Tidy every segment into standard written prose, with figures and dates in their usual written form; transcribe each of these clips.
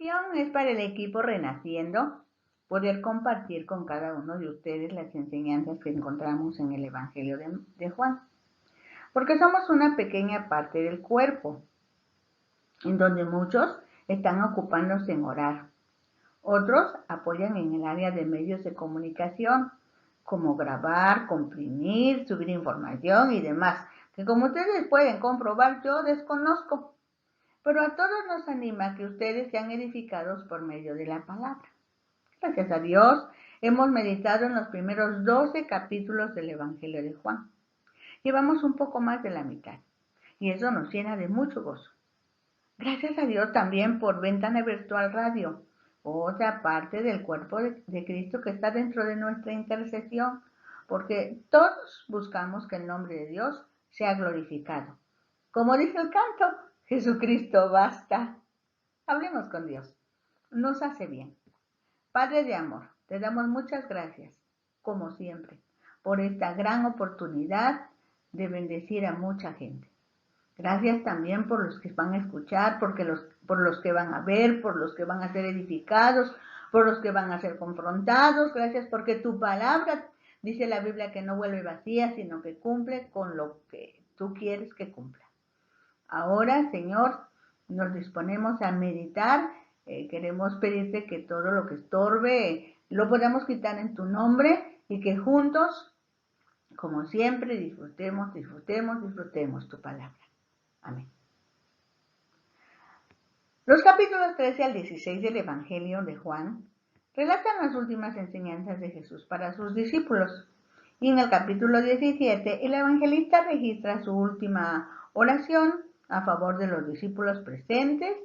misión es para el equipo Renaciendo poder compartir con cada uno de ustedes las enseñanzas que encontramos en el Evangelio de Juan. Porque somos una pequeña parte del cuerpo, en donde muchos están ocupándose en orar. Otros apoyan en el área de medios de comunicación, como grabar, comprimir, subir información y demás, que como ustedes pueden comprobar, yo desconozco. Pero a todos nos anima que ustedes sean edificados por medio de la palabra. Gracias a Dios, hemos meditado en los primeros 12 capítulos del Evangelio de Juan. Llevamos un poco más de la mitad, y eso nos llena de mucho gozo. Gracias a Dios también por Ventana Virtual Radio, otra parte del cuerpo de Cristo que está dentro de nuestra intercesión, porque todos buscamos que el nombre de Dios sea glorificado. Como dice el canto, Jesucristo basta. Hablemos con Dios. Nos hace bien. Padre de amor, te damos muchas gracias, como siempre, por esta gran oportunidad de bendecir a mucha gente. Gracias también por los que van a escuchar, por los que van a ver, por los que van a ser edificados, por los que van a ser confrontados. Gracias porque tu palabra, dice la Biblia, que no vuelve vacía, sino que cumple con lo que tú quieres que cumpla. Ahora, Señor, nos disponemos a meditar. Queremos pedirte que todo lo que estorbe lo podamos quitar en tu nombre y que juntos, como siempre, disfrutemos tu palabra. Amén. Los capítulos 13 al 16 del Evangelio de Juan relatan las últimas enseñanzas de Jesús para sus discípulos. Y en el capítulo 17, el evangelista registra su última oración a favor de los discípulos presentes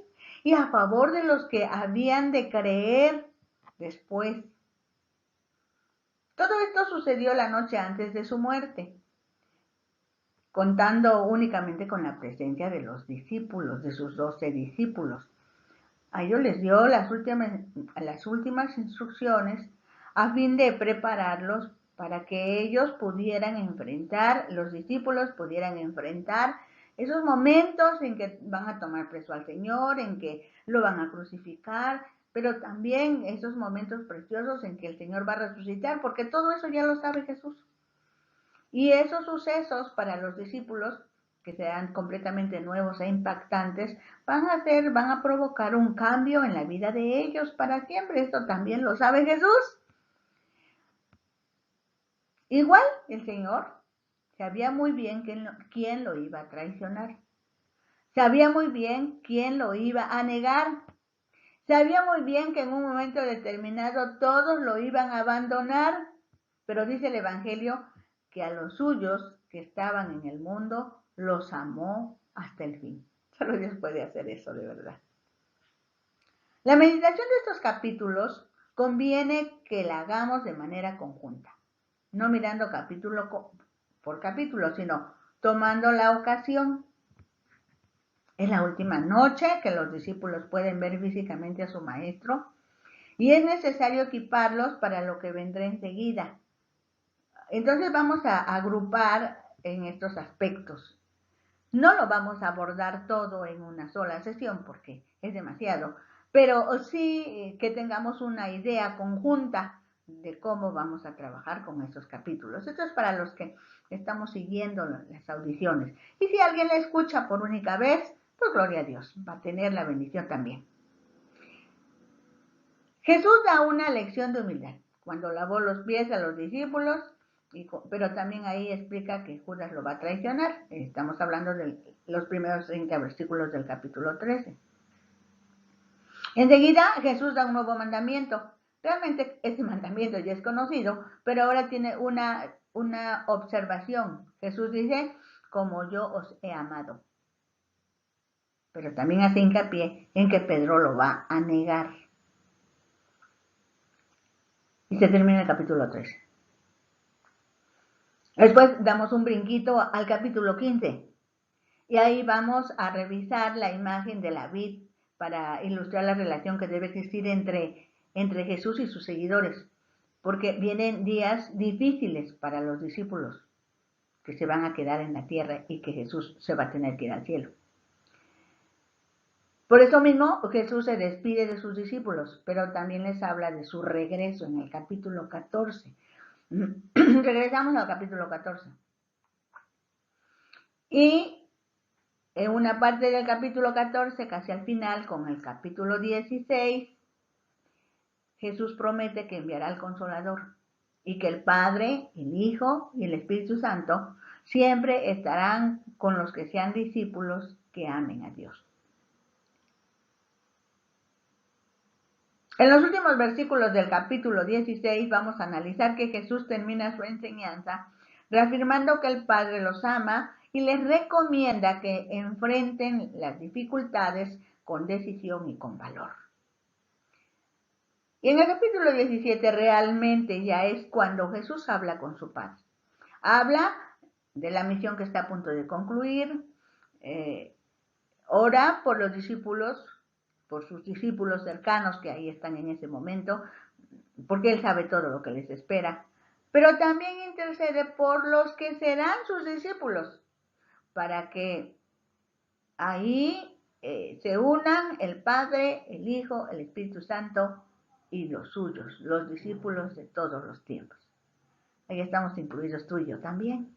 y a favor de los que habían de creer después. Todo esto sucedió la noche antes de su muerte, contando únicamente con la presencia de los discípulos, de sus 12 discípulos. A ellos les dio las últimas instrucciones a fin de prepararlos para que ellos pudieran enfrentar, los discípulos pudieran enfrentar esos momentos en que van a tomar preso al Señor, en que lo van a crucificar, pero también esos momentos preciosos en que el Señor va a resucitar, porque todo eso ya lo sabe Jesús. Y esos sucesos para los discípulos, que sean completamente nuevos e impactantes, van a provocar un cambio en la vida de ellos para siempre. Esto también lo sabe Jesús. Igual el Señor sabía muy bien quién lo iba a traicionar. Sabía muy bien quién lo iba a negar. Sabía muy bien que en un momento determinado todos lo iban a abandonar. Pero dice el Evangelio que a los suyos que estaban en el mundo los amó hasta el fin. Solo Dios puede hacer eso de verdad. La meditación de estos capítulos conviene que la hagamos de manera conjunta, no mirando capítulo por capítulo, sino tomando la ocasión. Es la última noche que los discípulos pueden ver físicamente a su maestro y es necesario equiparlos para lo que vendrá enseguida. Entonces vamos a agrupar en estos aspectos. No lo vamos a abordar todo en una sola sesión porque es demasiado, pero sí que tengamos una idea conjunta de cómo vamos a trabajar con estos capítulos. Esto es para los que estamos siguiendo las audiciones. Y si alguien la escucha por única vez, pues gloria a Dios, va a tener la bendición también. Jesús da una lección de humildad cuando lavó los pies a los discípulos, pero también ahí explica que Judas lo va a traicionar. Estamos hablando de los primeros 30 versículos del capítulo 13. Enseguida Jesús da un nuevo mandamiento. Realmente ese mandamiento ya es conocido, pero ahora tiene una observación. Jesús dice, como yo os he amado. Pero también hace hincapié en que Pedro lo va a negar. Y se termina el capítulo 13. Después damos un brinquito al capítulo 15. Y ahí vamos a revisar la imagen de la vid para ilustrar la relación que debe existir entre Jesús y sus seguidores. Porque vienen días difíciles para los discípulos que se van a quedar en la tierra y que Jesús se va a tener que ir al cielo. Por eso mismo Jesús se despide de sus discípulos, pero también les habla de su regreso en el capítulo 14. Regresamos al capítulo 14. Y en una parte del capítulo 14, casi al final, con el capítulo 16, Jesús promete que enviará al Consolador y que el Padre, el Hijo y el Espíritu Santo siempre estarán con los que sean discípulos que amen a Dios. En los últimos versículos del capítulo 16 vamos a analizar que Jesús termina su enseñanza reafirmando que el Padre los ama y les recomienda que enfrenten las dificultades con decisión y con valor. Y en el capítulo 17 realmente ya es cuando Jesús habla con su Padre. Habla de la misión que está a punto de concluir, ora por los discípulos, por sus discípulos cercanos que ahí están en ese momento, porque Él sabe todo lo que les espera, pero también intercede por los que serán sus discípulos, para que ahí se unan el Padre, el Hijo, el Espíritu Santo y los suyos, los discípulos de todos los tiempos. Ahí estamos incluidos tú y yo también.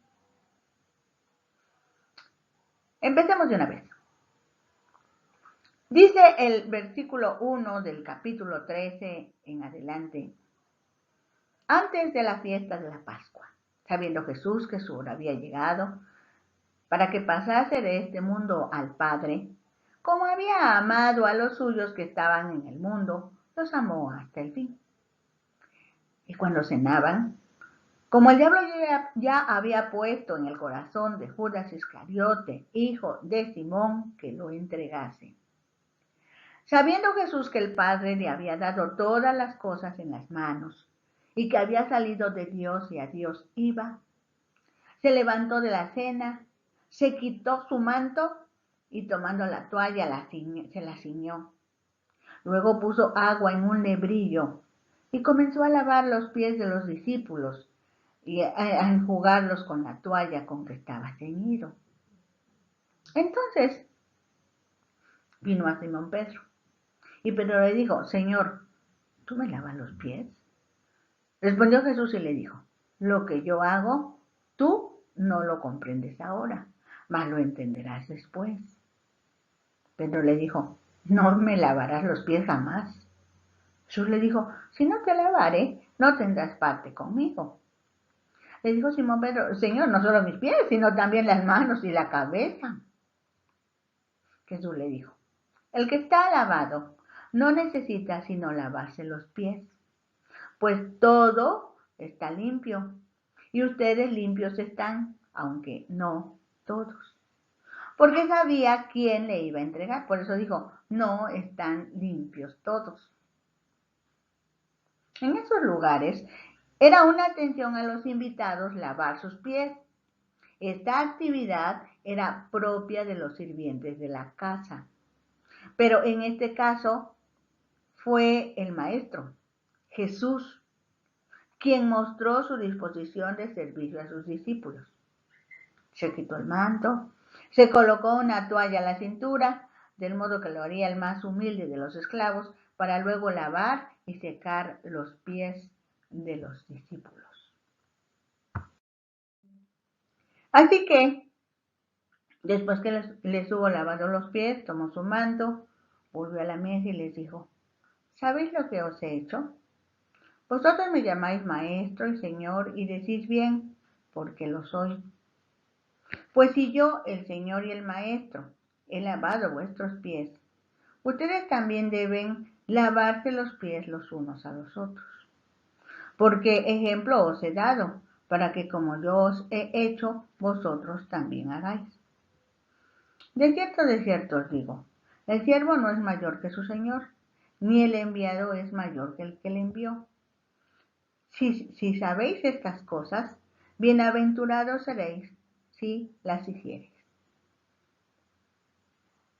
Empecemos de una vez. Dice el versículo 1 del capítulo 13 en adelante: antes de la fiesta de la Pascua, sabiendo Jesús que su hora había llegado, para que pasase de este mundo al Padre, como había amado a los suyos que estaban en el mundo, los amó hasta el fin. Y cuando cenaban, como el diablo ya había puesto en el corazón de Judas Iscariote, hijo de Simón, que lo entregase, sabiendo Jesús que el Padre le había dado todas las cosas en las manos y que había salido de Dios y a Dios iba, se levantó de la cena, se quitó su manto y tomando la toalla se la ciñó. Luego puso agua en un lebrillo y comenzó a lavar los pies de los discípulos y a enjugarlos con la toalla con que estaba ceñido. Entonces vino a Simón Pedro y Pedro le dijo: Señor, ¿tú me lavas los pies? Respondió Jesús y le dijo: lo que yo hago, tú no lo comprendes ahora, mas lo entenderás después. Pedro le dijo: no me lavarás los pies jamás. Jesús le dijo: si no te lavare, no tendrás parte conmigo. Le dijo Simón Pedro: Señor, no solo mis pies, sino también las manos y la cabeza. Jesús le dijo: el que está lavado no necesita sino lavarse los pies, pues todo está limpio, y ustedes limpios están, aunque no todos. Porque sabía quién le iba a entregar, por eso dijo: no están limpios todos. En esos lugares era una atención a los invitados lavar sus pies. Esta actividad era propia de los sirvientes de la casa, pero en este caso fue el Maestro, Jesús, quien mostró su disposición de servicio a sus discípulos. Se quitó el manto, se colocó una toalla a la cintura, del modo que lo haría el más humilde de los esclavos, para luego lavar y secar los pies de los discípulos. Así que, después que les hubo lavado los pies, tomó su manto, volvió a la mesa y les dijo: ¿sabéis lo que os he hecho? Vosotros me llamáis Maestro y Señor y decís bien, porque lo soy. Pues si yo, el Señor y el Maestro, he lavado vuestros pies, ustedes también deben lavarse los pies los unos a los otros. Porque ejemplo os he dado, para que como yo os he hecho, vosotros también hagáis. De cierto os digo, el siervo no es mayor que su Señor, ni el enviado es mayor que el que le envió. Si sabéis estas cosas, bienaventurados seréis si las hiciereis.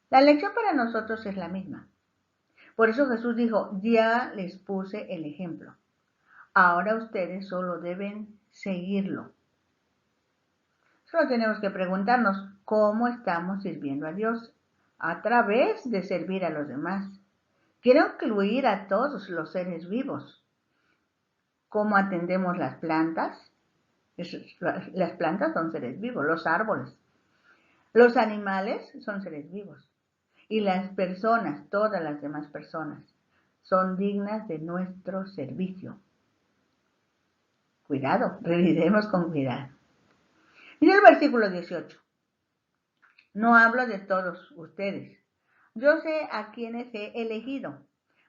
La lección para nosotros es la misma. Por eso Jesús dijo: ya les puse el ejemplo. Ahora ustedes solo deben seguirlo. Solo tenemos que preguntarnos cómo estamos sirviendo a Dios a través de servir a los demás. Quiero incluir a todos los seres vivos. ¿Cómo atendemos las plantas? Las plantas son seres vivos, los árboles. Los animales son seres vivos. Y las personas, todas las demás personas, son dignas de nuestro servicio. Cuidado, revisemos con cuidado. Dice el versículo 18. No hablo de todos ustedes. Yo sé a quienes he elegido,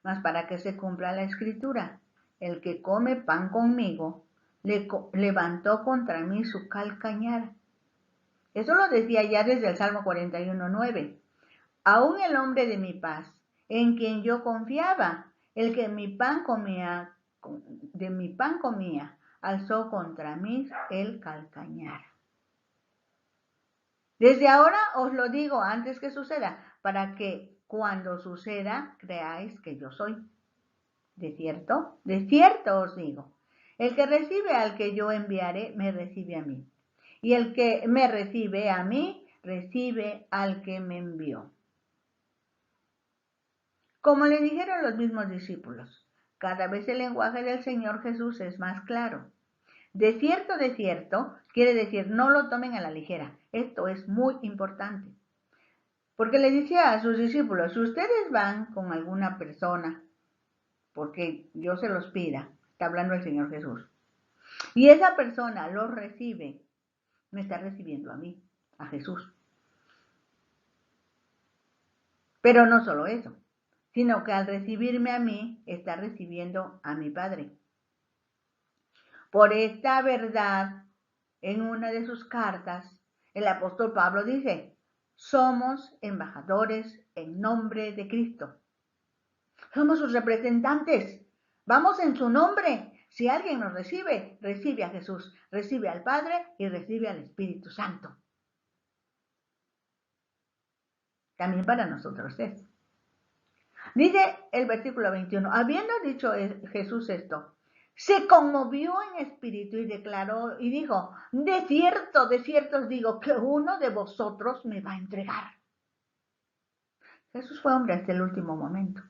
mas para que se cumpla la escritura, el que come pan conmigo, levantó contra mí su calcañar. Eso lo decía ya desde el Salmo 41:9. Aún el hombre de mi paz, en quien yo confiaba, el que de mi pan comía, alzó contra mí el calcañar. Desde ahora os lo digo antes que suceda, para que cuando suceda creáis que yo soy. De cierto os digo, el que recibe al que yo enviaré, me recibe a mí. Y el que me recibe a mí, recibe al que me envió. Como le dijeron los mismos discípulos, cada vez el lenguaje del Señor Jesús es más claro. De cierto, quiere decir no lo tomen a la ligera. Esto es muy importante. Porque le decía a sus discípulos, si ustedes van con alguna persona, porque yo se los pida, está hablando el Señor Jesús, y esa persona los recibe, me está recibiendo a mí, a Jesús. Pero no solo eso, sino que al recibirme a mí, está recibiendo a mi Padre. Por esta verdad, en una de sus cartas, el apóstol Pablo dice, somos embajadores en nombre de Cristo. Somos sus representantes. Vamos en su nombre. Si alguien nos recibe, recibe a Jesús, recibe al Padre y recibe al Espíritu Santo. También para nosotros es. Dice el versículo 21, habiendo dicho Jesús esto, se conmovió en espíritu y declaró y dijo, de cierto os digo que uno de vosotros me va a entregar. Jesús fue hombre hasta el último momento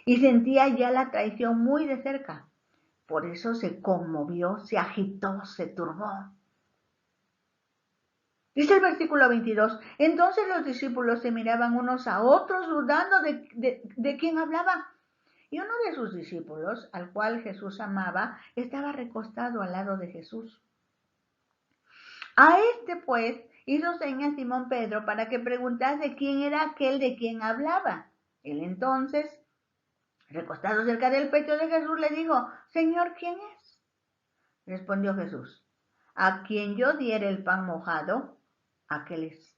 y sentía ya la traición muy de cerca. Por eso se conmovió, se agitó, se turbó. Dice el versículo 22, entonces los discípulos se miraban unos a otros dudando de quién hablaba. Y uno de sus discípulos, al cual Jesús amaba, estaba recostado al lado de Jesús. A este, pues, hizo señas Simón Pedro para que preguntase quién era aquel de quien hablaba. Él entonces, recostado cerca del pecho de Jesús, le dijo, Señor, ¿quién es? Respondió Jesús, a quien yo diere el pan mojado, aquel es.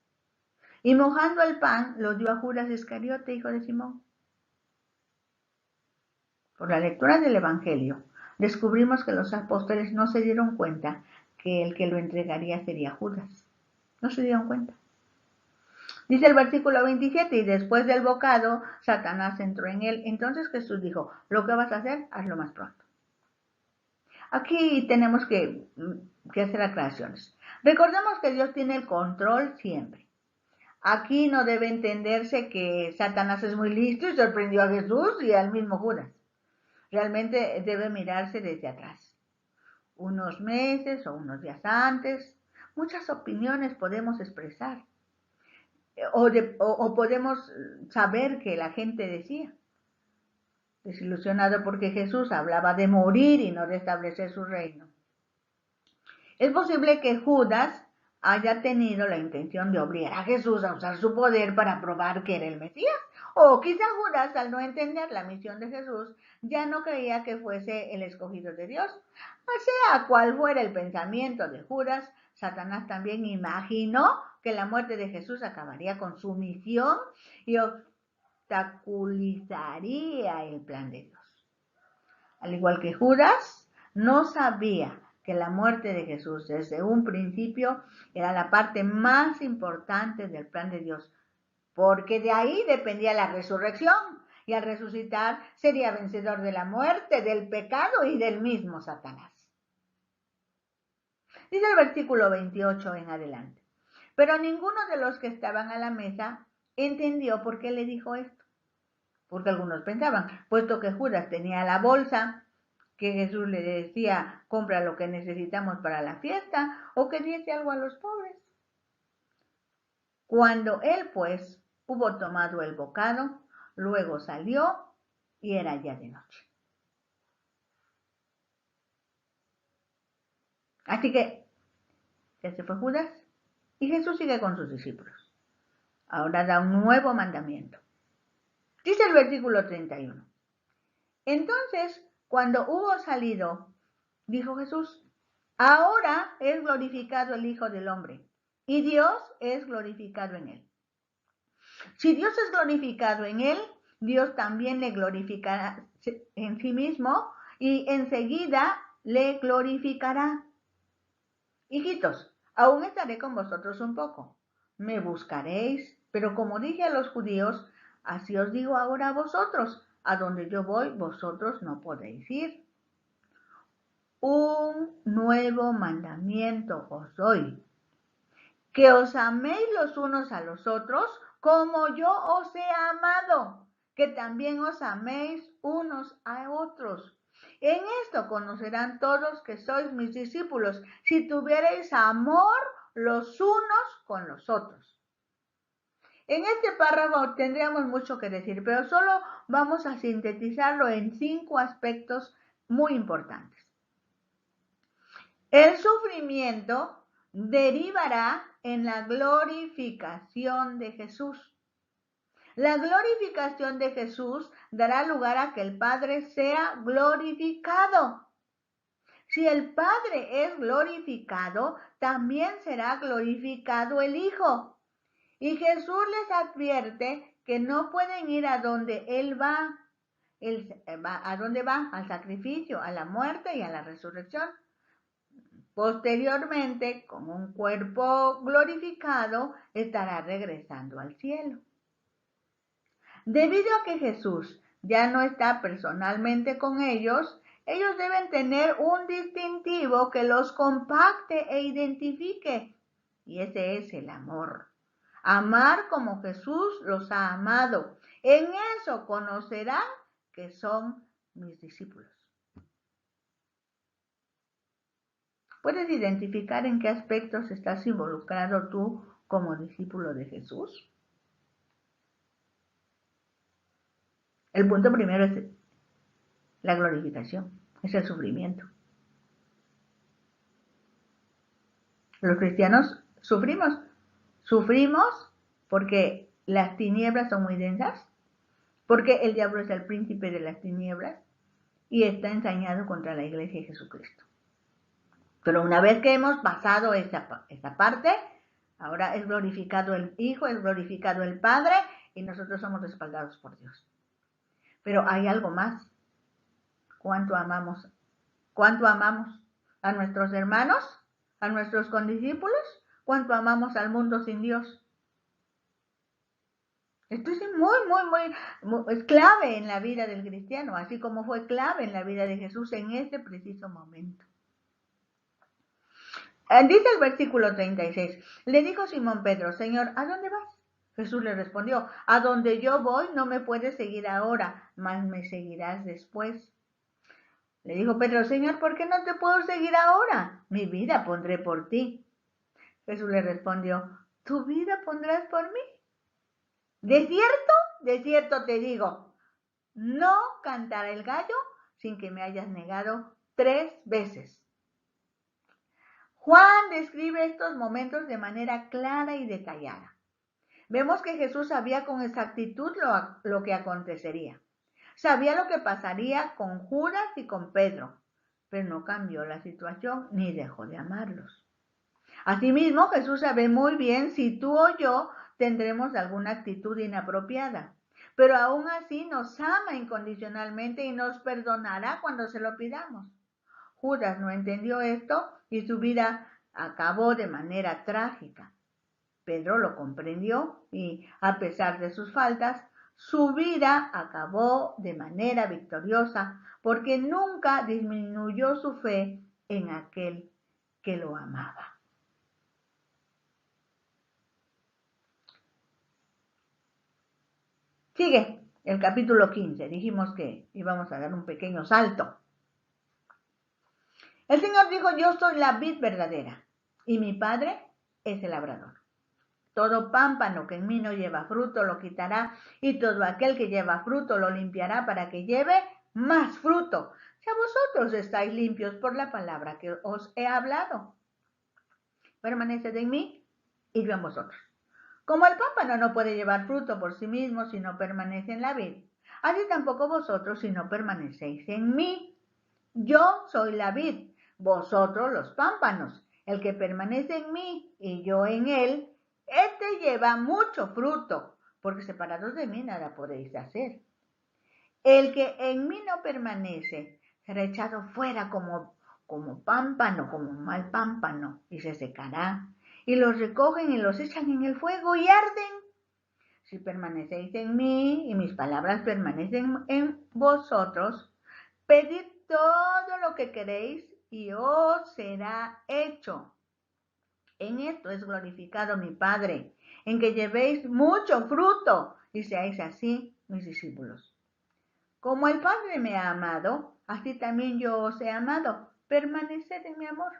Y mojando el pan, lo dio a Judas Iscariote, hijo de Simón. Por la lectura del Evangelio, descubrimos que los apóstoles no se dieron cuenta que el que lo entregaría sería Judas. No se dieron cuenta. Dice el versículo 27, y después del bocado, Satanás entró en él. Entonces Jesús dijo, lo que vas a hacer, hazlo más pronto. Aquí tenemos que hacer aclaraciones. Recordemos que Dios tiene el control siempre. Aquí no debe entenderse que Satanás es muy listo y sorprendió a Jesús y al mismo Judas. Realmente debe mirarse desde atrás. Unos meses o unos días antes, muchas opiniones podemos expresar. O podemos saber que la gente decía. Desilusionado porque Jesús hablaba de morir y no de establecer su reino. Es posible que Judas haya tenido la intención de obligar a Jesús a usar su poder para probar que era el Mesías. O quizá Judas, al no entender la misión de Jesús, ya no creía que fuese el escogido de Dios. Sea cual fuera el pensamiento de Judas, Satanás también imaginó que la muerte de Jesús acabaría con su misión y obstaculizaría el plan de Dios. Al igual que Judas, no sabía que la muerte de Jesús desde un principio era la parte más importante del plan de Dios, porque de ahí dependía la resurrección, y al resucitar sería vencedor de la muerte, del pecado y del mismo Satanás. Dice el versículo 28 en adelante, pero ninguno de los que estaban a la mesa entendió por qué le dijo esto. Porque algunos pensaban, puesto que Judas tenía la bolsa, que Jesús le decía, compra lo que necesitamos para la fiesta, o que diese algo a los pobres. Cuando él, pues, hubo tomado el bocado, luego salió y era ya de noche. Así que ya se fue Judas y Jesús sigue con sus discípulos. Ahora da un nuevo mandamiento. Dice el versículo 31. Entonces, cuando hubo salido, dijo Jesús, ahora es glorificado el Hijo del Hombre y Dios es glorificado en él. Si Dios es glorificado en él, Dios también le glorificará en sí mismo y enseguida le glorificará. Hijitos, aún estaré con vosotros un poco. Me buscaréis, pero como dije a los judíos, así os digo ahora a vosotros, a donde yo voy, vosotros no podéis ir. Un nuevo mandamiento os doy, que os améis los unos a los otros, como yo os he amado, que también os améis unos a otros. En esto conocerán todos que sois mis discípulos, si tuviereis amor los unos con los otros. En este párrafo tendríamos mucho que decir, pero solo vamos a sintetizarlo en 5 aspectos muy importantes. El sufrimiento derivará en la glorificación de Jesús. La glorificación de Jesús dará lugar a que el Padre sea glorificado. Si el Padre es glorificado, también será glorificado el Hijo. Y Jesús les advierte que no pueden ir a donde Él va. ¿A dónde va? Al sacrificio, a la muerte y a la resurrección. Posteriormente, con un cuerpo glorificado, estará regresando al cielo. Debido a que Jesús ya no está personalmente con ellos deben tener un distintivo que los compacte e identifique. Y ese es el amor. Amar como Jesús los ha amado. En eso conocerán que son mis discípulos. ¿Puedes identificar en qué aspectos estás involucrado tú como discípulo de Jesús? El punto primero es la glorificación, es el sufrimiento. Los cristianos sufrimos porque las tinieblas son muy densas, porque el diablo es el príncipe de las tinieblas y está ensañado contra la iglesia de Jesucristo. Pero una vez que hemos pasado esa parte, ahora es glorificado el Hijo, es glorificado el Padre y nosotros somos respaldados por Dios. Pero hay algo más. ¿Cuánto amamos a nuestros hermanos, a nuestros condiscípulos? ¿Cuánto amamos al mundo sin Dios? Esto es es clave en la vida del cristiano, así como fue clave en la vida de Jesús en este preciso momento. Dice el versículo 36, le dijo Simón Pedro, Señor, ¿a dónde vas? Jesús le respondió, a donde yo voy no me puedes seguir ahora, mas me seguirás después. Le dijo Pedro, Señor, ¿por qué no te puedo seguir ahora? Mi vida pondré por ti. Jesús le respondió, ¿tu vida pondrás por mí? De cierto te digo, no cantará el gallo sin que me hayas negado 3 veces. Juan describe estos momentos de manera clara y detallada. Vemos que Jesús sabía con exactitud lo que acontecería. Sabía lo que pasaría con Judas y con Pedro, pero no cambió la situación ni dejó de amarlos. Asimismo, Jesús sabe muy bien si tú o yo tendremos alguna actitud inapropiada, pero aún así nos ama incondicionalmente y nos perdonará cuando se lo pidamos. Judas no entendió esto y su vida acabó de manera trágica. Pedro lo comprendió y, a pesar de sus faltas, su vida acabó de manera victoriosa porque nunca disminuyó su fe en aquel que lo amaba. Sigue el capítulo 15. Dijimos que íbamos a dar un pequeño salto. El Señor dijo, yo soy la vid verdadera y mi Padre es el labrador. Todo pámpano que en mí no lleva fruto lo quitará, y todo aquel que lleva fruto lo limpiará para que lleve más fruto. Si a vosotros estáis limpios por la palabra que os he hablado, permaneced en mí y yo en vosotros. Como el pámpano no puede llevar fruto por sí mismo si no permanece en la vid, así tampoco vosotros si no permanecéis en mí. Yo soy la vid, vosotros los pámpanos. El que permanece en mí y yo en él, este lleva mucho fruto, porque separados de mí nada podéis hacer. El que en mí no permanece será echado fuera como pámpano, como mal pámpano, y se secará. Y los recogen y los echan en el fuego y arden. Si permanecéis en mí y mis palabras permanecen en vosotros, pedid todo lo que queréis y os será hecho. En esto es glorificado mi Padre, en que llevéis mucho fruto y seáis así mis discípulos. Como el Padre me ha amado, así también yo os he amado. Permaneced en mi amor.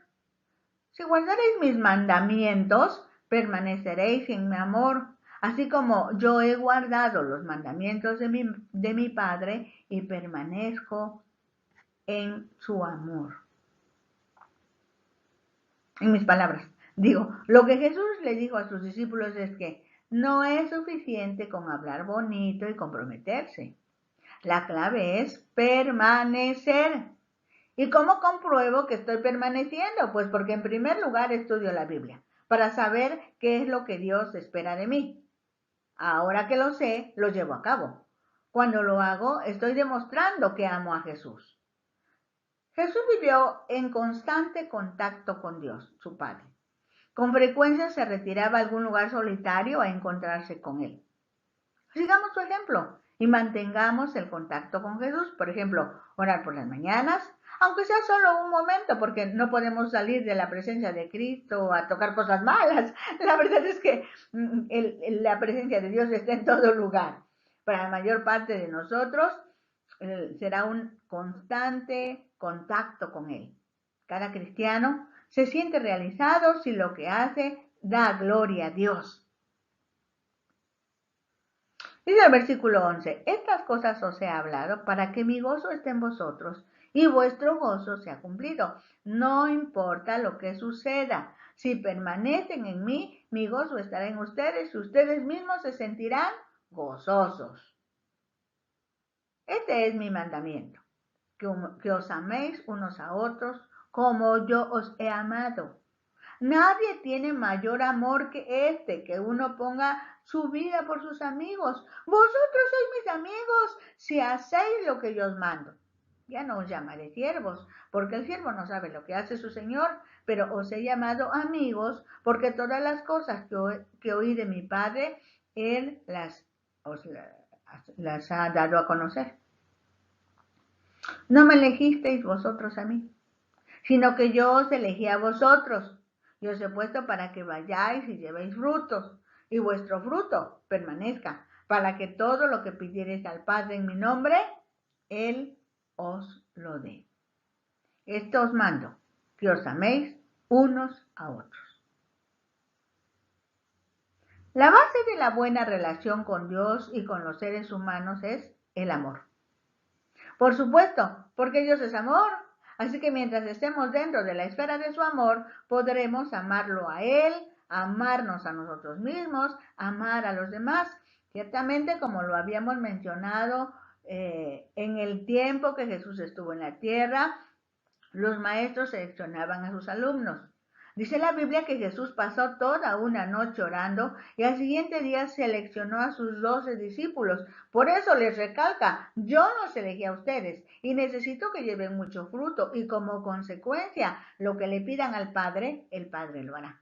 Si guardaréis mis mandamientos, permaneceréis en mi amor, así como yo he guardado los mandamientos de mi Padre y permanezco en su amor. En mis palabras, digo, lo que Jesús le dijo a sus discípulos es que no es suficiente con hablar bonito y comprometerse. La clave es permanecer. ¿Y cómo compruebo que estoy permaneciendo? Pues porque en primer lugar estudio la Biblia, para saber qué es lo que Dios espera de mí. Ahora que lo sé, lo llevo a cabo. Cuando lo hago, estoy demostrando que amo a Jesús. Jesús vivió en constante contacto con Dios, su Padre. Con frecuencia se retiraba a algún lugar solitario a encontrarse con Él. Sigamos su ejemplo y mantengamos el contacto con Jesús. Por ejemplo, orar por las mañanas, aunque sea solo un momento, porque no podemos salir de la presencia de Cristo a tocar cosas malas. La verdad es que la presencia de Dios está en todo lugar. Para la mayor parte de nosotros será un constante contacto con Él. Cada cristiano se siente realizado si lo que hace da gloria a Dios. Dice el versículo 11, estas cosas os he hablado para que mi gozo esté en vosotros y vuestro gozo sea cumplido. No importa lo que suceda, si permanecen en mí, mi gozo estará en ustedes y ustedes mismos se sentirán gozosos. Este es mi mandamiento, que os améis unos a otros como yo os he amado. Nadie tiene mayor amor que este, que uno ponga su vida por sus amigos. Vosotros sois mis amigos si hacéis lo que yo os mando. Ya no os llamaré siervos, porque el siervo no sabe lo que hace su señor, pero os he llamado amigos, porque todas las cosas que oí de mi Padre, Él las ha dado a conocer. No me elegisteis vosotros a mí, sino que yo os elegí a vosotros, y os he puesto para que vayáis y llevéis frutos, y vuestro fruto permanezca, para que todo lo que pidiereis al Padre en mi nombre, Él os lo dé. Esto os mando, que os améis unos a otros. La base de la buena relación con Dios y con los seres humanos es el amor. Por supuesto, porque Dios es amor. Así que mientras estemos dentro de la esfera de su amor, podremos amarlo a Él, amarnos a nosotros mismos, amar a los demás. Ciertamente, como lo habíamos mencionado en el tiempo que Jesús estuvo en la tierra, los maestros seleccionaban a sus alumnos. Dice la Biblia que Jesús pasó toda una noche orando y al siguiente día seleccionó a sus 12 discípulos. Por eso les recalca, yo los elegí a ustedes y necesito que lleven mucho fruto y como consecuencia lo que le pidan al Padre, el Padre lo hará.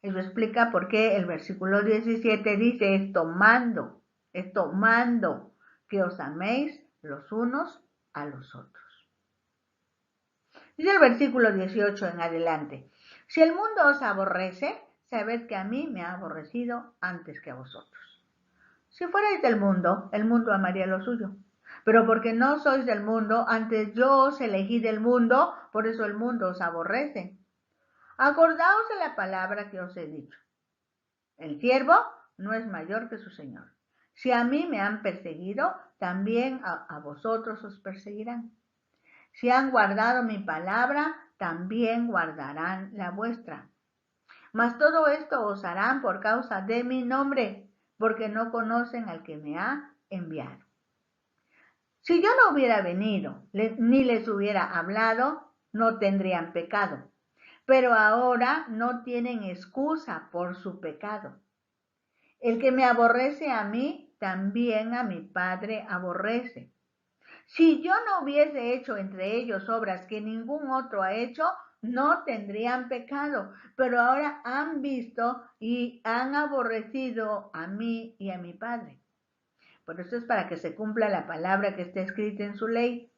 Eso explica por qué el versículo 17 dice, es tomando que os améis los unos a los otros. Dice el versículo 18 en adelante, si el mundo os aborrece, sabed que a mí me ha aborrecido antes que a vosotros. Si fuerais del mundo, el mundo amaría lo suyo. Pero porque no sois del mundo, antes yo os elegí del mundo, por eso el mundo os aborrece. Acordaos de la palabra que os he dicho. El siervo no es mayor que su señor. Si a mí me han perseguido, también a vosotros os perseguirán. Si han guardado mi palabra, también guardarán la vuestra. Mas todo esto os harán por causa de mi nombre, porque no conocen al que me ha enviado. Si yo no hubiera venido, ni les hubiera hablado, no tendrían pecado. Pero ahora no tienen excusa por su pecado. El que me aborrece a mí, también a mi Padre aborrece. Si yo no hubiese hecho entre ellos obras que ningún otro ha hecho, no tendrían pecado, pero ahora han visto y han aborrecido a mí y a mi Padre. Por eso es para que se cumpla la palabra que está escrita en su ley.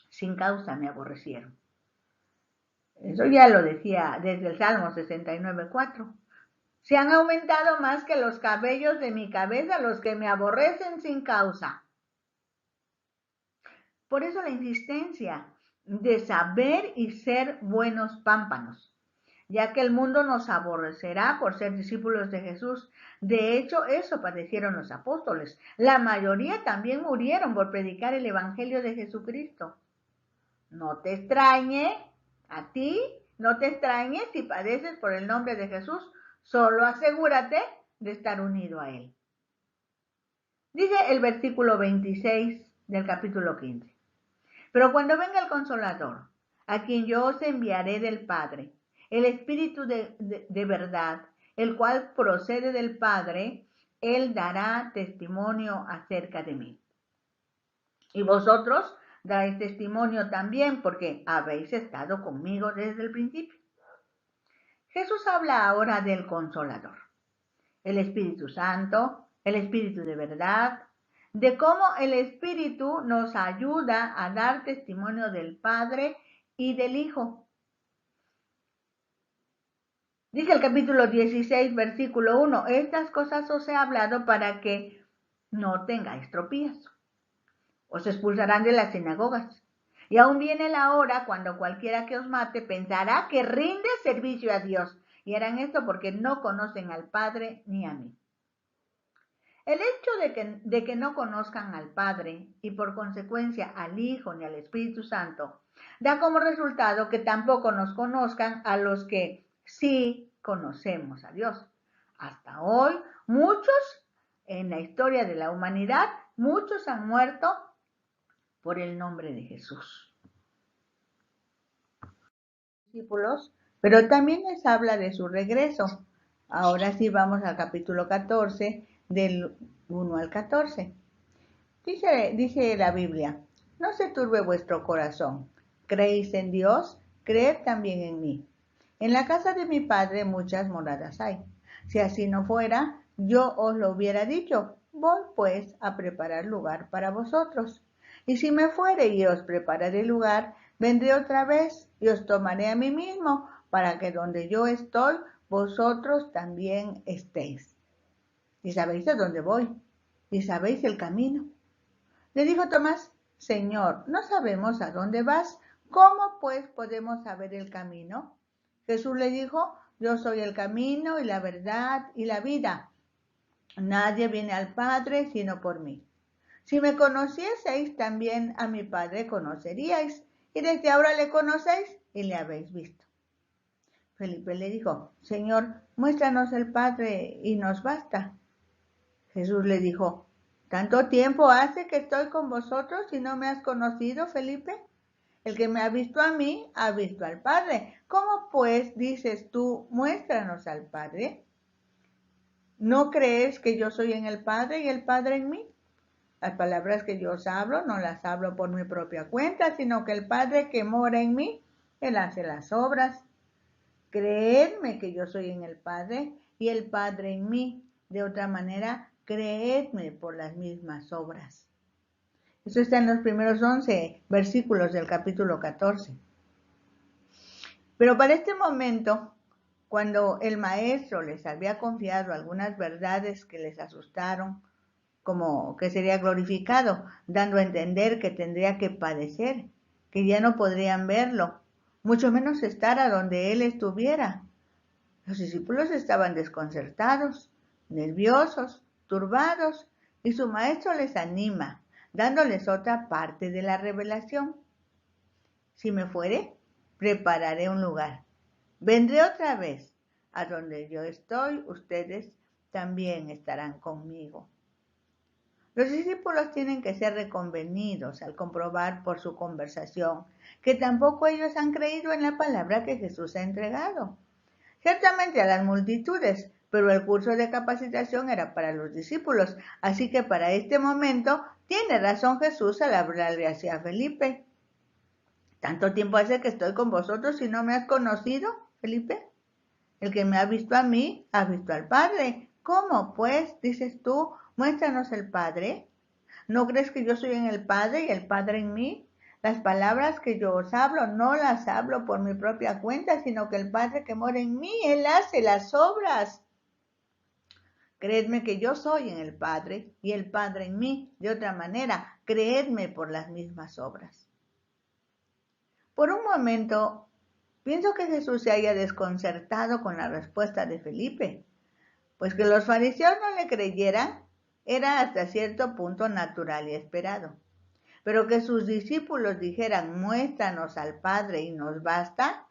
Sin causa me aborrecieron. Eso ya lo decía desde el Salmo 69:4. Se han aumentado más que los cabellos de mi cabeza los que me aborrecen sin causa. Por eso la insistencia de saber y ser buenos pámpanos, ya que el mundo nos aborrecerá por ser discípulos de Jesús. De hecho, eso padecieron los apóstoles. La mayoría también murieron por predicar el Evangelio de Jesucristo. No te extrañe, a ti, no te extrañes si padeces por el nombre de Jesús. Solo asegúrate de estar unido a Él. Dice el versículo 26 del capítulo 15. Pero cuando venga el Consolador, a quien yo os enviaré del Padre, el Espíritu de verdad, el cual procede del Padre, Él dará testimonio acerca de mí. Y vosotros daréis testimonio también, porque habéis estado conmigo desde el principio. Jesús habla ahora del Consolador, el Espíritu Santo, el Espíritu de verdad, de cómo el Espíritu nos ayuda a dar testimonio del Padre y del Hijo. Dice el capítulo 16, versículo 1, estas cosas os he hablado para que no tengáis tropiezo. Os expulsarán de las sinagogas. Y aún viene la hora cuando cualquiera que os mate pensará que rinde servicio a Dios. Y harán esto porque no conocen al Padre ni a mí. El hecho de que no conozcan al Padre y por consecuencia al Hijo ni al Espíritu Santo da como resultado que tampoco nos conozcan a los que sí conocemos a Dios. Hasta hoy, muchos en la historia de la humanidad, muchos han muerto por el nombre de Jesús. Discípulos, pero también les habla de su regreso. Ahora sí vamos al capítulo 14, del 1 al 14. Dice la Biblia, no se turbe vuestro corazón. ¿Creéis en Dios? Creed también en mí. En la casa de mi Padre muchas moradas hay. Si así no fuera, yo os lo hubiera dicho. Voy pues a preparar lugar para vosotros. Y si me fuere y os prepararé lugar, vendré otra vez y os tomaré a mí mismo, para que donde yo estoy, vosotros también estéis. Y sabéis a dónde voy, y sabéis el camino. Le dijo Tomás, Señor, no sabemos a dónde vas, ¿cómo pues podemos saber el camino? Jesús le dijo, yo soy el camino y la verdad y la vida. Nadie viene al Padre sino por mí. Si me conocieseis, también a mi Padre conoceríais, y desde ahora le conocéis y le habéis visto. Felipe le dijo, Señor, muéstranos el Padre y nos basta. Jesús le dijo, ¿tanto tiempo hace que estoy con vosotros y no me has conocido, Felipe? El que me ha visto a mí, ha visto al Padre. ¿Cómo pues dices tú, muéstranos al Padre? ¿No crees que yo soy en el Padre y el Padre en mí? Las palabras que yo os hablo, no las hablo por mi propia cuenta, sino que el Padre que mora en mí, Él hace las obras. Creedme que yo soy en el Padre y el Padre en mí. De otra manera, creedme por las mismas obras. Eso está en los primeros 11 versículos del capítulo 14. Pero para este momento, cuando el maestro les había confiado algunas verdades que les asustaron, como que sería glorificado, dando a entender que tendría que padecer, que ya no podrían verlo, mucho menos estar a donde él estuviera. Los discípulos estaban desconcertados, nerviosos, turbados, y su maestro les anima, dándoles otra parte de la revelación. Si me fuere, prepararé un lugar. Vendré otra vez. A donde yo estoy, ustedes también estarán conmigo. Los discípulos tienen que ser reconvenidos al comprobar por su conversación que tampoco ellos han creído en la palabra que Jesús ha entregado. Ciertamente a las multitudes, pero el curso de capacitación era para los discípulos, así que para este momento tiene razón Jesús al hablarle hacia Felipe. ¿Tanto tiempo hace que estoy con vosotros y no me has conocido, Felipe? El que me ha visto a mí, ha visto al Padre. ¿Cómo, pues, dices tú, muéstranos el Padre? ¿No crees que yo soy en el Padre y el Padre en mí? Las palabras que yo os hablo, no las hablo por mi propia cuenta, sino que el Padre que mora en mí, Él hace las obras. Creedme que yo soy en el Padre y el Padre en mí. De otra manera, creedme por las mismas obras. Por un momento, pienso que Jesús se haya desconcertado con la respuesta de Felipe, pues que los fariseos no le creyeran era hasta cierto punto natural y esperado. Pero que sus discípulos dijeran, muéstranos al Padre y nos basta,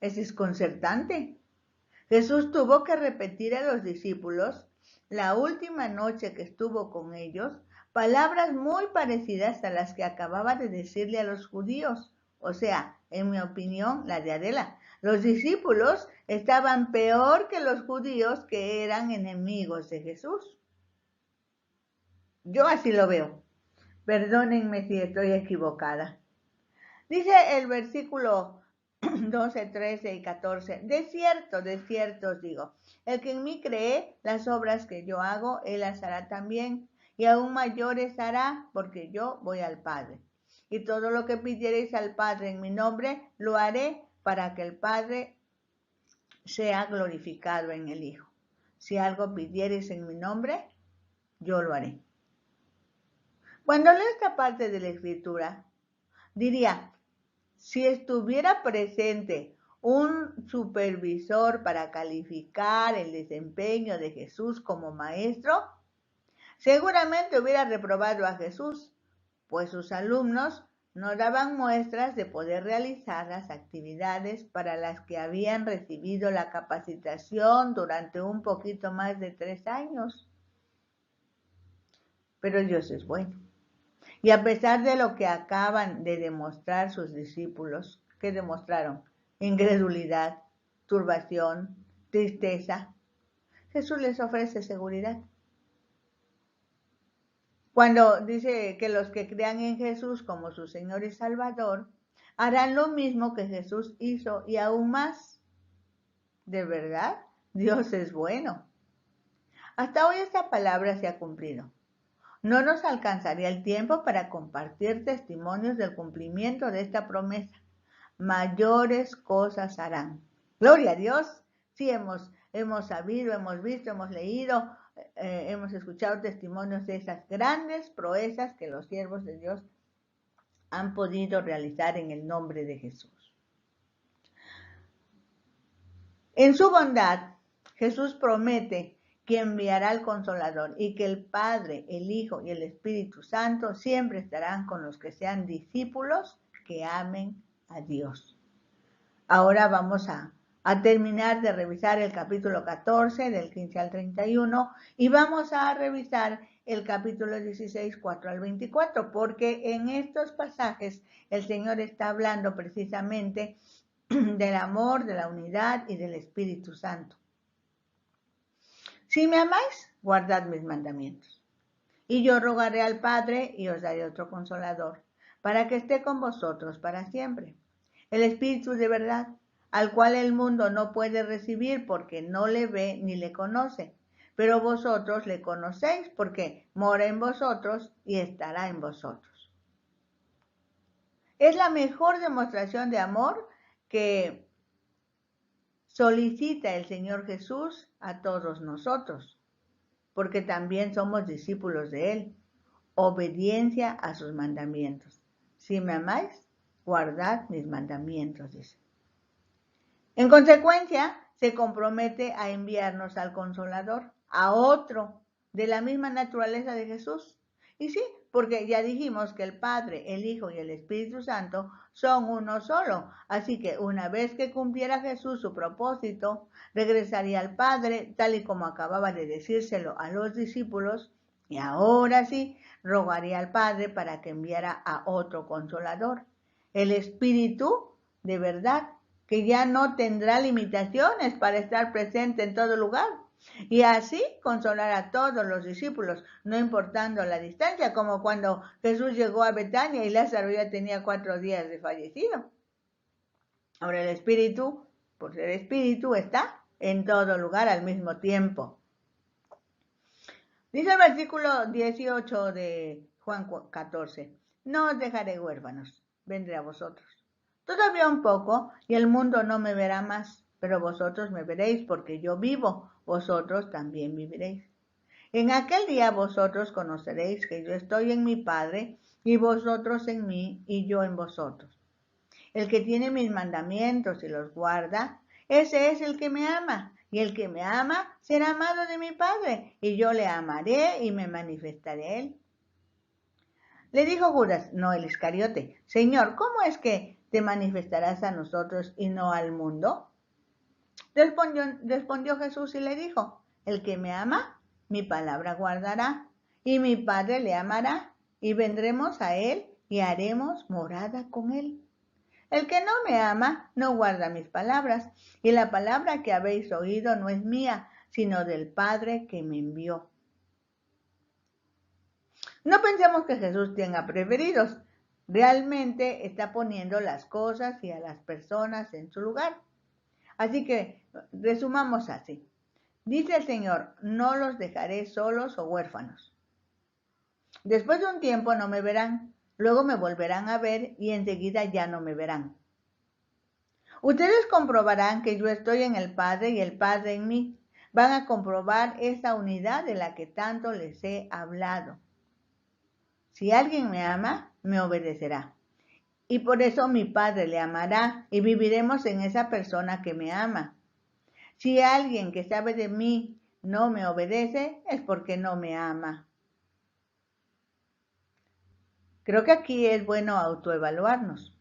es desconcertante. Jesús tuvo que repetir a los discípulos, la última noche que estuvo con ellos, palabras muy parecidas a las que acababa de decirle a los judíos. O sea, en mi opinión, la de Adela. Los discípulos estaban peor que los judíos que eran enemigos de Jesús. Yo así lo veo. Perdónenme si estoy equivocada. Dice el versículo 12, 13 y 14. De cierto os digo, el que en mí cree, las obras que yo hago, él las hará también, y aún mayores hará, porque yo voy al Padre. Y todo lo que pidiereis al Padre en mi nombre, lo haré para que el Padre sea glorificado en el Hijo. Si algo pidiereis en mi nombre, yo lo haré. Cuando leo esta parte de la Escritura, diría, si estuviera presente un supervisor para calificar el desempeño de Jesús como maestro, seguramente hubiera reprobado a Jesús, pues sus alumnos no daban muestras de poder realizar las actividades para las que habían recibido la capacitación durante un poquito más de 3 años. Pero Dios es bueno. Y a pesar de lo que acaban de demostrar sus discípulos, ¿qué demostraron? Incredulidad, turbación, tristeza. Jesús les ofrece seguridad. Cuando dice que los que crean en Jesús como su Señor y Salvador, harán lo mismo que Jesús hizo y aún más. ¿De verdad? Dios es bueno. Hasta hoy esta palabra se ha cumplido. No nos alcanzaría el tiempo para compartir testimonios del cumplimiento de esta promesa. Mayores cosas harán. Gloria a Dios. Sí, hemos sabido, hemos visto, hemos leído, hemos escuchado testimonios de esas grandes proezas que los siervos de Dios han podido realizar en el nombre de Jesús. En su bondad, Jesús promete que enviará al Consolador y que el Padre, el Hijo y el Espíritu Santo siempre estarán con los que sean discípulos que amen a Dios. Ahora vamos a terminar de revisar el capítulo 14 del 15 al 31 y vamos a revisar el capítulo 16, 4 al 24, porque en estos pasajes el Señor está hablando precisamente del amor, de la unidad y del Espíritu Santo. Si me amáis, guardad mis mandamientos. Y yo rogaré al Padre y os daré otro consolador, para que esté con vosotros para siempre. El Espíritu de verdad, al cual el mundo no puede recibir porque no le ve ni le conoce. Pero vosotros le conocéis porque mora en vosotros y estará en vosotros. Es la mejor demostración de amor que solicita el Señor Jesús a todos nosotros. porque también somos discípulos de Él. Obediencia a sus mandamientos. Si me amáis, guardad mis mandamientos, dice. En consecuencia, se compromete a enviarnos al Consolador, a otro de la misma naturaleza de Jesús. Y sí, porque ya dijimos que el Padre, el Hijo y el Espíritu Santo son uno solo. Así que una vez que cumpliera Jesús su propósito, regresaría al Padre, tal y como acababa de decírselo a los discípulos, y ahora sí, rogaría al Padre para que enviara a otro Consolador, el Espíritu de verdad, que ya no tendrá limitaciones para estar presente en todo lugar, y así consolar a todos los discípulos, no importando la distancia, como cuando Jesús llegó a Betania y Lázaro ya tenía 4 días de fallecido. Ahora el Espíritu, por ser Espíritu, está en todo lugar al mismo tiempo. Dice el versículo 18 de Juan 14, no os dejaré huérfanos, vendré a vosotros. Todavía un poco y el mundo no me verá más, pero vosotros me veréis porque yo vivo, vosotros también viviréis. En aquel día vosotros conoceréis que yo estoy en mi Padre y vosotros en mí y yo en vosotros. El que tiene mis mandamientos y los guarda, ese es el que me ama. Y el que me ama será amado de mi Padre, y yo le amaré y me manifestaré a él. Le dijo Judas, no el Iscariote, Señor, ¿cómo es que te manifestarás a nosotros y no al mundo? Respondió Jesús y le dijo, el que me ama, mi palabra guardará, y mi Padre le amará, y vendremos a él y haremos morada con él. El que no me ama no guarda mis palabras, y la palabra que habéis oído no es mía, sino del Padre que me envió. No pensemos que Jesús tenga preferidos. Realmente está poniendo las cosas y a las personas en su lugar. Así que resumamos así. Dice el Señor, no los dejaré solos o huérfanos. Después de un tiempo no me verán, luego me volverán a ver y enseguida ya no me verán. Ustedes comprobarán que yo estoy en el Padre y el Padre en mí. Van a comprobar esa unidad de la que tanto les he hablado. Si alguien me ama, me obedecerá. Y por eso mi Padre le amará y viviremos en esa persona que me ama. Si alguien que sabe de mí no me obedece, es porque no me ama. Creo que aquí es bueno autoevaluarnos.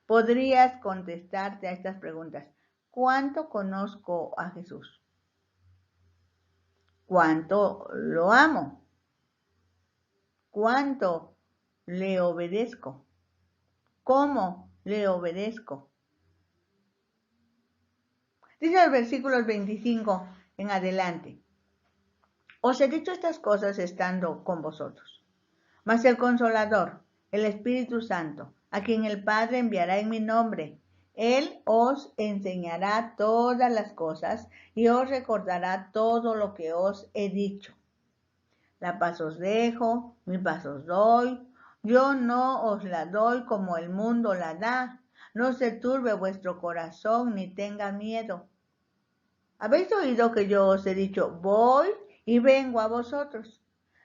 Podrías contestarte a estas preguntas. ¿Cuánto conozco a Jesús? ¿Cuánto lo amo? ¿Cuánto le obedezco? ¿Cómo le obedezco? Dice el versículo 25 en adelante. Os he dicho estas cosas estando con vosotros. Mas el Consolador, el Espíritu Santo, a quien el Padre enviará en mi nombre, Él os enseñará todas las cosas y os recordará todo lo que os he dicho. La paz os dejo, mi paz os doy. Yo no os la doy como el mundo la da. No se turbe vuestro corazón ni tenga miedo. Habéis oído que yo os he dicho, voy y vengo a vosotros.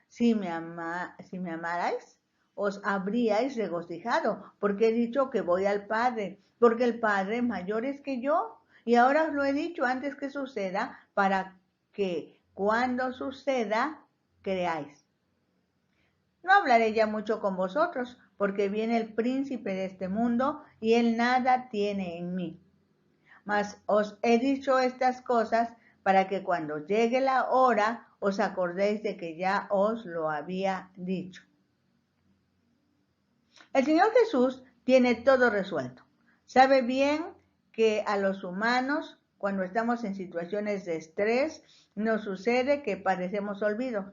Si me amarais, os habríais regocijado, porque he dicho que voy al Padre, porque el Padre mayor es que yo. Y ahora os lo he dicho antes que suceda, para que cuando suceda, creáis. No hablaré ya mucho con vosotros, porque viene el príncipe de este mundo, y él nada tiene en mí. Mas os he dicho estas cosas para que cuando llegue la hora os acordéis de que ya os lo había dicho. El Señor Jesús tiene todo resuelto. Sabe bien que a los humanos, cuando estamos en situaciones de estrés, nos sucede que padecemos olvidos.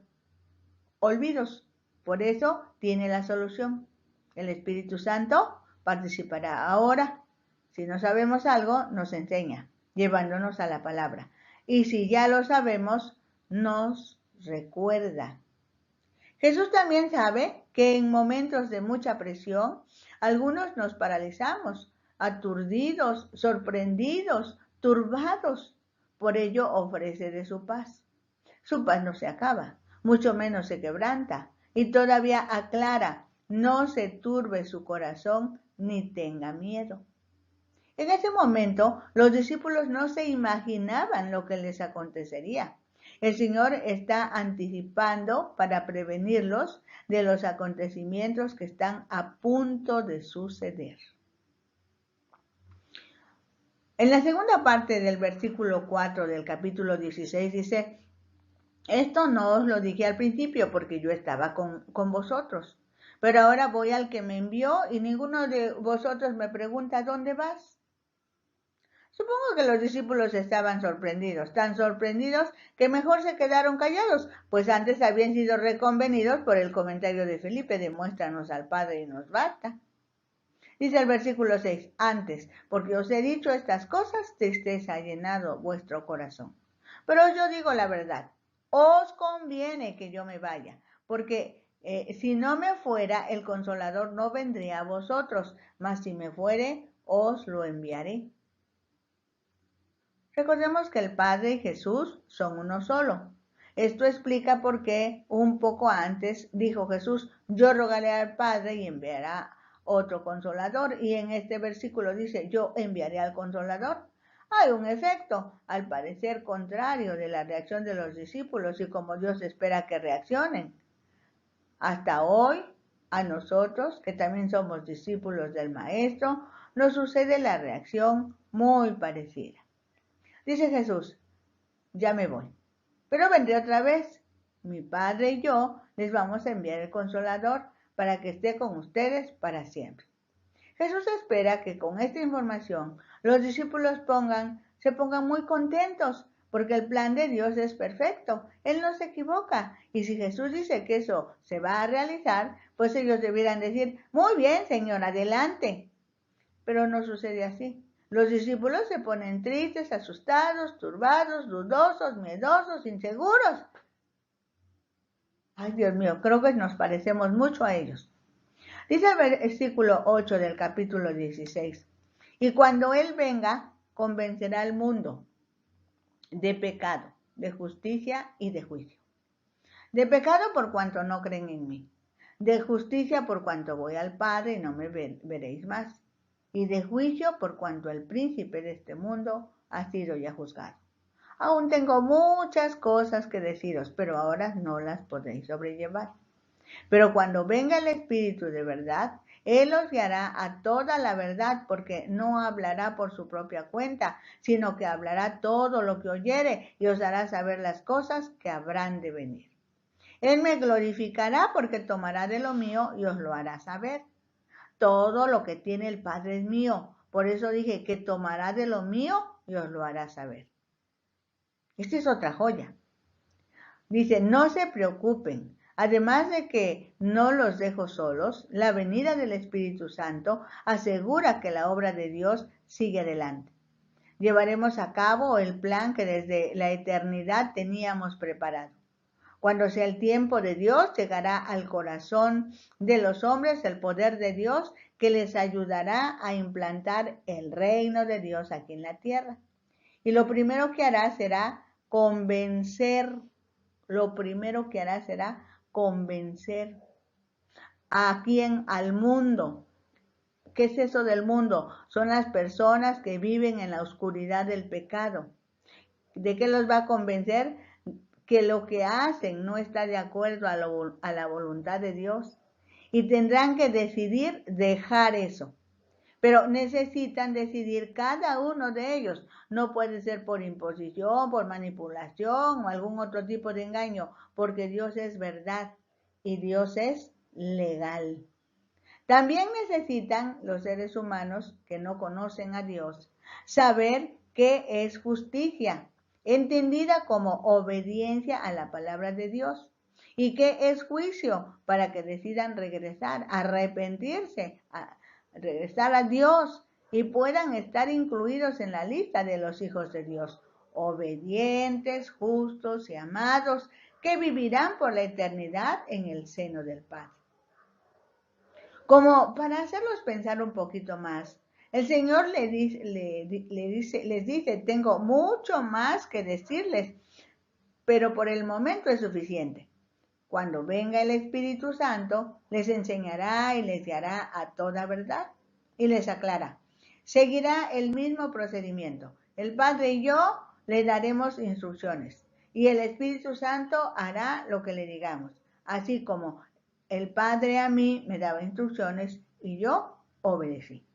Por eso tiene la solución. El Espíritu Santo participará ahora. Si no sabemos algo, nos enseña, llevándonos a la palabra. Y si ya lo sabemos, nos recuerda. Jesús también sabe que en momentos de mucha presión, algunos nos paralizamos, aturdidos, sorprendidos, turbados. Por ello ofrece de su paz. Su paz no se acaba, mucho menos se quebranta. Y todavía aclara, no se turbe su corazón ni tenga miedo. En ese momento, los discípulos no se imaginaban lo que les acontecería. El Señor está anticipando para prevenirlos de los acontecimientos que están a punto de suceder. En la segunda parte del versículo 4 del capítulo 16 dice, esto no os lo dije al principio porque yo estaba con vosotros, pero ahora voy al que me envió y ninguno de vosotros me pregunta ¿dónde vas? Supongo que los discípulos estaban sorprendidos, tan sorprendidos que mejor se quedaron callados, pues antes habían sido reconvenidos por el comentario de Felipe, demuéstranos al Padre y nos basta. Dice el versículo 6, antes, porque os he dicho estas cosas, tristeza ha llenado vuestro corazón. Pero yo digo la verdad, os conviene que yo me vaya, porque si no me fuera, el Consolador no vendría a vosotros, mas si me fuere, os lo enviaré. Recordemos que el Padre y Jesús son uno solo. Esto explica por qué un poco antes dijo Jesús, yo rogaré al Padre y enviará otro consolador. Y en este versículo dice, yo enviaré al consolador. Hay un efecto, al parecer contrario de la reacción de los discípulos y como Dios espera que reaccionen. Hasta hoy, a nosotros, que también somos discípulos del Maestro, nos sucede la reacción muy parecida. Dice Jesús, ya me voy, pero vendré otra vez. Mi Padre y yo les vamos a enviar el Consolador para que esté con ustedes para siempre. Jesús espera que con esta información los discípulos se pongan muy contentos, porque el plan de Dios es perfecto. Él no se equivoca. Y si Jesús dice que eso se va a realizar, pues ellos debieran decir, muy bien, Señor, adelante. Pero no sucede así. Los discípulos se ponen tristes, asustados, turbados, dudosos, miedosos, inseguros. Ay, Dios mío, creo que nos parecemos mucho a ellos. Dice el versículo 8 del capítulo 16, y cuando Él venga, convencerá al mundo de pecado, de justicia y de juicio. De pecado por cuanto no creen en mí. De justicia por cuanto voy al Padre y no me veréis más. Y de juicio por cuanto el príncipe de este mundo ha sido ya juzgado. Aún tengo muchas cosas que deciros, pero ahora no las podéis sobrellevar. Pero cuando venga el Espíritu de verdad, Él os guiará a toda la verdad, porque no hablará por su propia cuenta, sino que hablará todo lo que oyere y os hará saber las cosas que habrán de venir. Él me glorificará porque tomará de lo mío y os lo hará saber. Todo lo que tiene el Padre es mío. Por eso dije que tomará de lo mío y os lo hará saber. Esta es otra joya. Dice, no se preocupen. Además de que no los dejo solos, la venida del Espíritu Santo asegura que la obra de Dios sigue adelante. Llevaremos a cabo el plan que desde la eternidad teníamos preparado. Cuando sea el tiempo de Dios, llegará al corazón de los hombres el poder de Dios que les ayudará a implantar el reino de Dios aquí en la tierra. Y lo primero que hará será convencer. ¿A quién? Al mundo. ¿Qué es eso del mundo? Son las personas que viven en la oscuridad del pecado. ¿De qué los va a convencer? Que lo que hacen no está de acuerdo a la voluntad de Dios y tendrán que decidir dejar eso. Pero necesitan decidir cada uno de ellos. No puede ser por imposición, por manipulación o algún otro tipo de engaño, porque Dios es verdad y Dios es legal. También necesitan los seres humanos que no conocen a Dios saber qué es justicia, entendida como obediencia a la palabra de Dios, y qué es juicio, para que decidan regresar, arrepentirse, regresar a Dios y puedan estar incluidos en la lista de los hijos de Dios, obedientes, justos y amados, que vivirán por la eternidad en el seno del Padre. Como para hacerlos pensar un poquito más, el Señor les dice, tengo mucho más que decirles, pero por el momento es suficiente. Cuando venga el Espíritu Santo, les enseñará y les guiará a toda verdad y les aclara. Seguirá el mismo procedimiento. El Padre y yo le daremos instrucciones y el Espíritu Santo hará lo que le digamos, así como el Padre a mí me daba instrucciones y yo obedecí.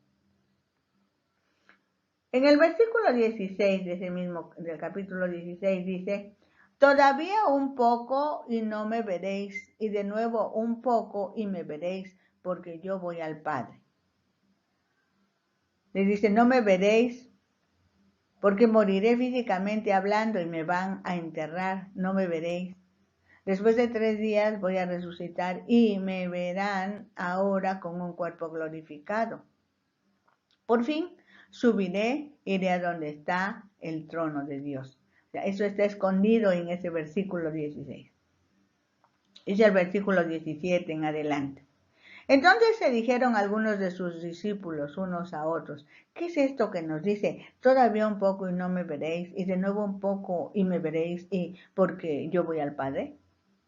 En el versículo 16 de ese mismo, del capítulo 16 dice, todavía un poco y no me veréis, y de nuevo un poco y me veréis, porque yo voy al Padre. Le dice, no me veréis, porque moriré físicamente hablando y me van a enterrar, no me veréis. Después de 3 días voy a resucitar y me verán ahora con un cuerpo glorificado. Por fin subiré, iré a donde está el trono de Dios. O sea, eso está escondido en ese versículo 16. Es el versículo 17 en adelante. Entonces se dijeron algunos de sus discípulos unos a otros, ¿qué es esto que nos dice? Todavía un poco y no me veréis, y de nuevo un poco y me veréis, y porque yo voy al Padre.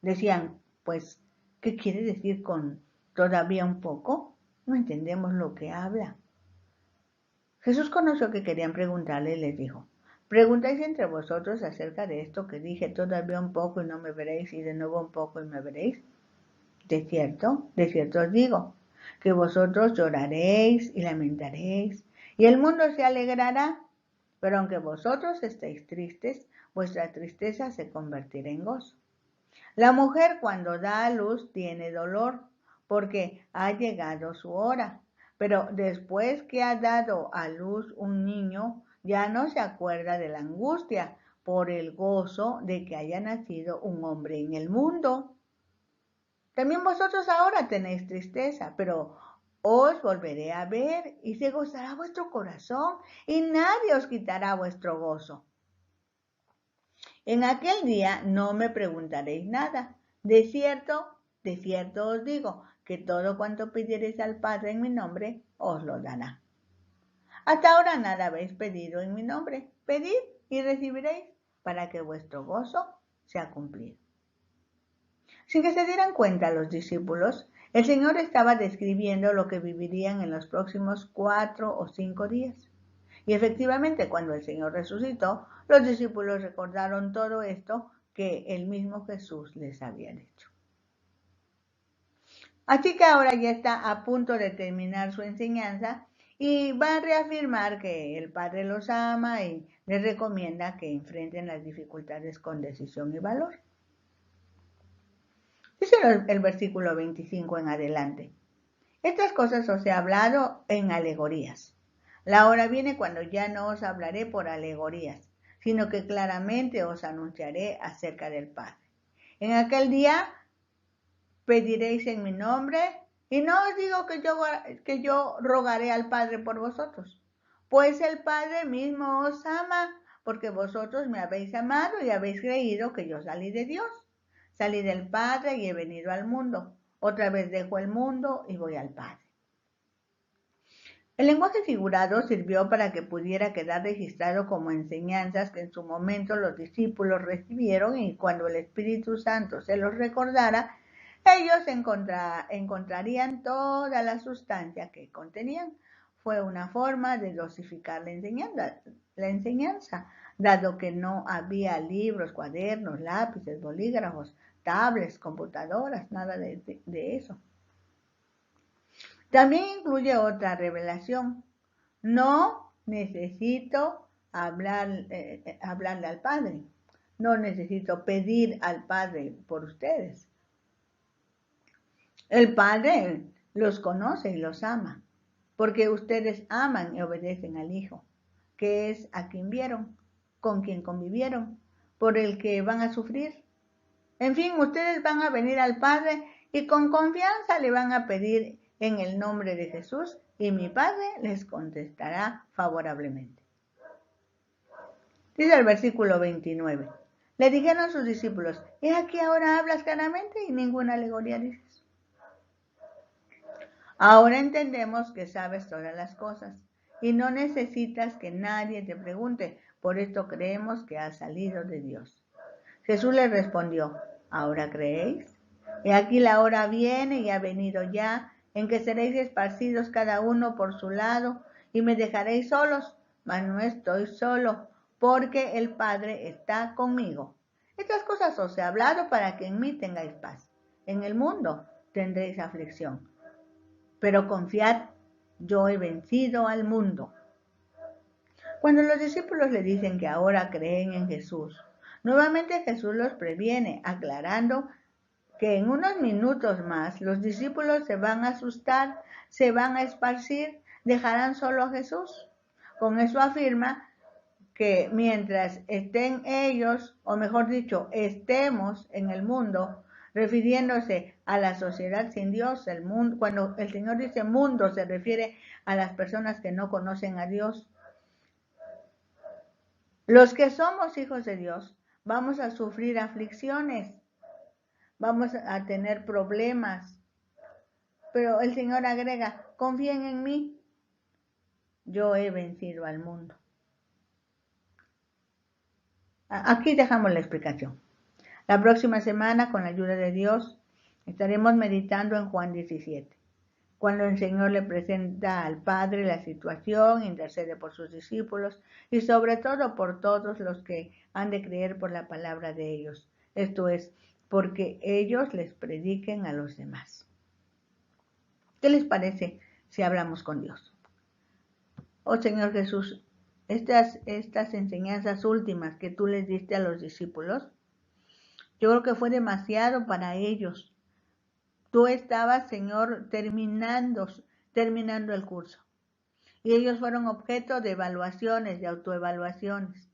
Decían, pues, ¿qué quiere decir con todavía un poco? No entendemos lo que habla. Jesús conoció que querían preguntarle y les dijo, ¿preguntáis entre vosotros acerca de esto que dije, todavía un poco y no me veréis, y de nuevo un poco y me veréis? De cierto os digo, que vosotros lloraréis y lamentaréis, y el mundo se alegrará, pero aunque vosotros estéis tristes, vuestra tristeza se convertirá en gozo. La mujer cuando da a luz tiene dolor, porque ha llegado su hora, pero después que ha dado a luz un niño, ya no se acuerda de la angustia por el gozo de que haya nacido un hombre en el mundo. También vosotros ahora tenéis tristeza, pero os volveré a ver y se gozará vuestro corazón y nadie os quitará vuestro gozo. En aquel día no me preguntaréis nada. De cierto os digo, que todo cuanto pidiereis al Padre en mi nombre, os lo dará. Hasta ahora nada habéis pedido en mi nombre. Pedid y recibiréis, para que vuestro gozo sea cumplido. Sin que se dieran cuenta los discípulos, el Señor estaba describiendo lo que vivirían en los próximos 4 o 5 días. Y efectivamente, cuando el Señor resucitó, los discípulos recordaron todo esto que el mismo Jesús les había dicho. Así que ahora ya está a punto de terminar su enseñanza y va a reafirmar que el Padre los ama y les recomienda que enfrenten las dificultades con decisión y valor. Dice el versículo 25 en adelante. Estas cosas os he hablado en alegorías. La hora viene cuando ya no os hablaré por alegorías, sino que claramente os anunciaré acerca del Padre. En aquel día pediréis en mi nombre, y no os digo que yo rogaré al Padre por vosotros, pues el Padre mismo os ama, porque vosotros me habéis amado y habéis creído que yo salí de Dios. Salí del Padre y he venido al mundo. Otra vez dejo el mundo y voy al Padre. El lenguaje figurado sirvió para que pudiera quedar registrado como enseñanzas que en su momento los discípulos recibieron y cuando el Espíritu Santo se los recordara, ellos encontrarían toda la sustancia que contenían. Fue una forma de dosificar la enseñanza, dado que no había libros, cuadernos, lápices, bolígrafos, tablets, computadoras, nada de eso. También incluye otra revelación. No necesito hablarle al Padre. No necesito pedir al Padre por ustedes. El Padre los conoce y los ama, porque ustedes aman y obedecen al Hijo, que es a quien vieron, con quien convivieron, por el que van a sufrir. En fin, ustedes van a venir al Padre y con confianza le van a pedir en el nombre de Jesús y mi Padre les contestará favorablemente. Dice el versículo 29. Le dijeron sus discípulos, ¿es aquí ahora hablas claramente y ninguna alegoría dices? Ahora entendemos que sabes todas las cosas y no necesitas que nadie te pregunte, por esto creemos que has salido de Dios. Jesús les respondió, ¿ahora creéis? He aquí la hora viene y ha venido ya, en que seréis esparcidos cada uno por su lado, y me dejaréis solos, mas no estoy solo, porque el Padre está conmigo. Estas cosas os he hablado para que en mí tengáis paz. En el mundo tendréis aflicción, pero confiad, yo he vencido al mundo. Cuando los discípulos le dicen que ahora creen en Jesús, nuevamente Jesús los previene, aclarando que en unos minutos más los discípulos se van a asustar, se van a esparcir, dejarán solo a Jesús. Con eso afirma que mientras estén ellos, o mejor dicho, estemos en el mundo, refiriéndose a la sociedad sin Dios, el mundo, cuando el Señor dice mundo, se refiere a las personas que no conocen a Dios. Los que somos hijos de Dios, vamos a sufrir aflicciones, vamos a tener problemas, pero el Señor agrega, confíen en mí, yo he vencido al mundo. Aquí dejamos la explicación. La próxima semana, con la ayuda de Dios, estaremos meditando en Juan 17, cuando el Señor le presenta al Padre la situación, intercede por sus discípulos y sobre todo por todos los que han de creer por la palabra de ellos. Esto es, porque ellos les prediquen a los demás. ¿Qué les parece si hablamos con Dios? Oh Señor Jesús, estas enseñanzas últimas que tú les diste a los discípulos, yo creo que fue demasiado para ellos. Tú estabas, Señor, terminando el curso. Y ellos fueron objeto de evaluaciones, de autoevaluaciones.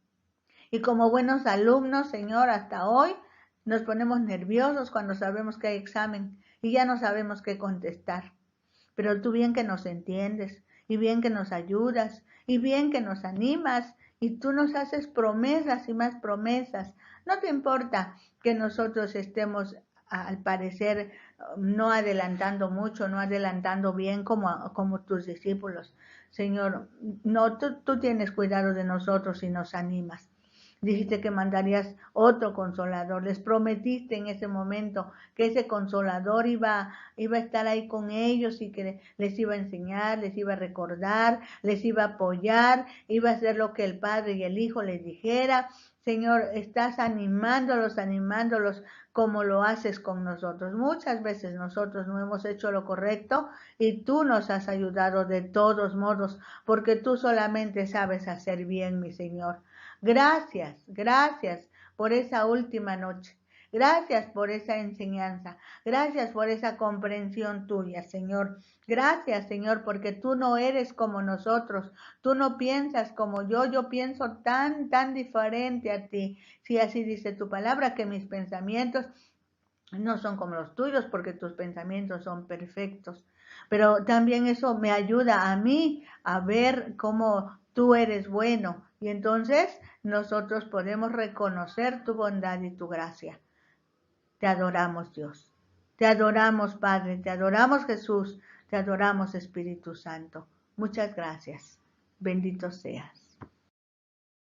Y como buenos alumnos, Señor, hasta hoy nos ponemos nerviosos cuando sabemos que hay examen y ya no sabemos qué contestar. Pero tú bien que nos entiendes y bien que nos ayudas y bien que nos animas y tú nos haces promesas y más promesas. No te importa que nosotros estemos, al parecer, no adelantando mucho, no adelantando bien como tus discípulos. Señor, no, tú tienes cuidado de nosotros y nos animas. Dijiste que mandarías otro consolador. Les prometiste en ese momento que ese consolador iba a estar ahí con ellos y que les iba a enseñar, les iba a recordar, les iba a apoyar, iba a hacer lo que el Padre y el Hijo les dijera. Señor, estás animándolos como lo haces con nosotros. Muchas veces nosotros no hemos hecho lo correcto y tú nos has ayudado de todos modos, porque tú solamente sabes hacer bien, mi Señor. Gracias por esa última noche. Gracias por esa enseñanza. Gracias por esa comprensión tuya, Señor. Gracias, Señor, porque tú no eres como nosotros. Tú no piensas como yo. Yo pienso tan diferente a ti. Si así dice tu palabra, que mis pensamientos no son como los tuyos, porque tus pensamientos son perfectos. Pero también eso me ayuda a mí a ver cómo tú eres bueno. Y entonces nosotros podemos reconocer tu bondad y tu gracia. Te adoramos, Dios. Te adoramos, Padre. Te adoramos, Jesús. Te adoramos, Espíritu Santo. Muchas gracias. Bendito seas.